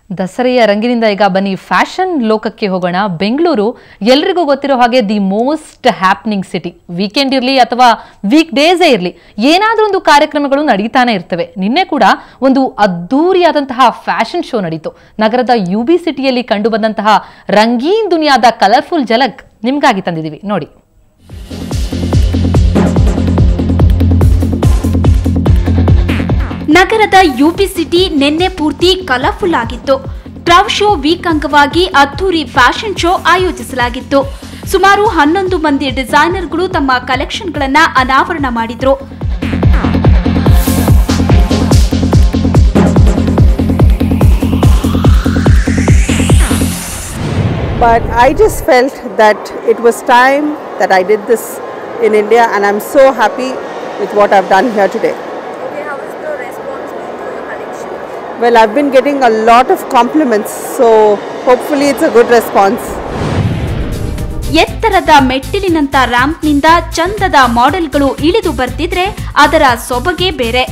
ದಸರೆಯ ರಂಗಿನಿಂದ ಈಗ ಬನ್ನಿ ಫ್ಯಾಷನ್ ಲೋಕಕ್ಕೆ ಹೋಗೋಣ. ಬೆಂಗಳೂರು ಎಲ್ರಿಗೂ ಗೊತ್ತಿರೋ ಹಾಗೆ the most happening city. Weekend ಇರಲಿ ಅಥವಾ ವೀಕ್ ಡೇಸೇ ಇರಲಿ, ಏನಾದರೂ ಒಂದು ಕಾರ್ಯಕ್ರಮಗಳು ನಡೀತಾನೆ ಇರ್ತವೆ. ನಿನ್ನೆ ಕೂಡ ಒಂದು ಅದ್ದೂರಿಯಾದಂತಹ ಫ್ಯಾಷನ್ ಶೋ ನಡೀತು. ನಗರದ UB ಸಿಟಿಯಲ್ಲಿ ಕಂಡು ಬಂದಂತಹ ರಂಗೀನ್ ದುನಿಯಾದ ಕಲರ್ಫುಲ್ ಝಲಕ್ ನಿಮ್ಗಾಗಿ ತಂದಿದ್ದೀವಿ ನೋಡಿ. ನಗರದ UB ಸಿಟಿ ನಿನ್ನೆ ಪೂರ್ತಿ ಕಲರ್ಫುಲ್ ಆಗಿತ್ತು. ಟ್ರವ್ ಶೋ ವೀಕ್ ಅಂಗವಾಗಿ ಅದ್ದೂರಿ ಫ್ಯಾಷನ್ ಶೋ ಆಯೋಜಿಸಲಾಗಿತ್ತು. ಸುಮಾರು 11 ಮಂದಿ ಡಿಸೈನರ್ಗಳು ತಮ್ಮ ಕಲೆಕ್ಷನ್ಗಳನ್ನು ಅನಾವರಣ ಮಾಡಿದ್ರು. But I just felt that it was time that I did this in India, and I'm so happy with what I've done here today. Well, I've been getting a lot of compliments, so hopefully it's a good response. ಎತ್ತರದ ಮೆಟ್ಟಿಲಿನಂತ ರ್ಯಾಂಪ್ನಿಂದ ಚಂದದ ಮಾಡೆಲ್ಗಳು ಇಳಿದು ಬರ್ತಿದ್ರೆ ಅದರ ಸೊಬಗೆ ಬೇರೆ.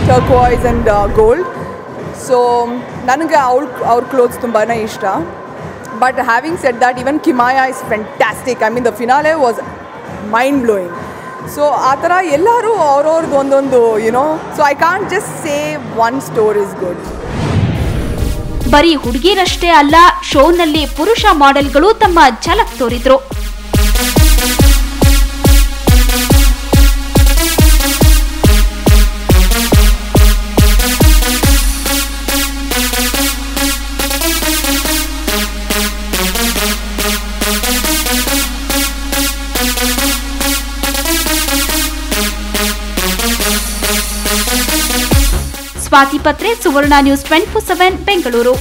Turquoise and gold. So ನನಗೆ ಅವ್ರ clothes ತುಂಬಾ ಇಷ್ಟ. But having said that, even Kimaya is fantastic. I mean the finale was mind blowing. So ಆ ಥರ ಎಲ್ಲರೂ ಅವ್ರವ್ರದ್ದು ಒಂದೊಂದು so I can't just say one store is good. ಬರೀ ಹುಡುಗಿರಷ್ಟೇ ಅಲ್ಲ, ಶೋನಲ್ಲಿ ಪುರುಷ ಮಾಡೆಲ್ಗಳು ತಮ್ಮ ಝಲಕ್ ತೋರಿದ್ರು. ಸ್ವಾತಿ ಪತ್ರೆ, ಸುವರ್ಣ ನ್ಯೂಸ್ 24/7 ಬೆಂಗಳೂರು.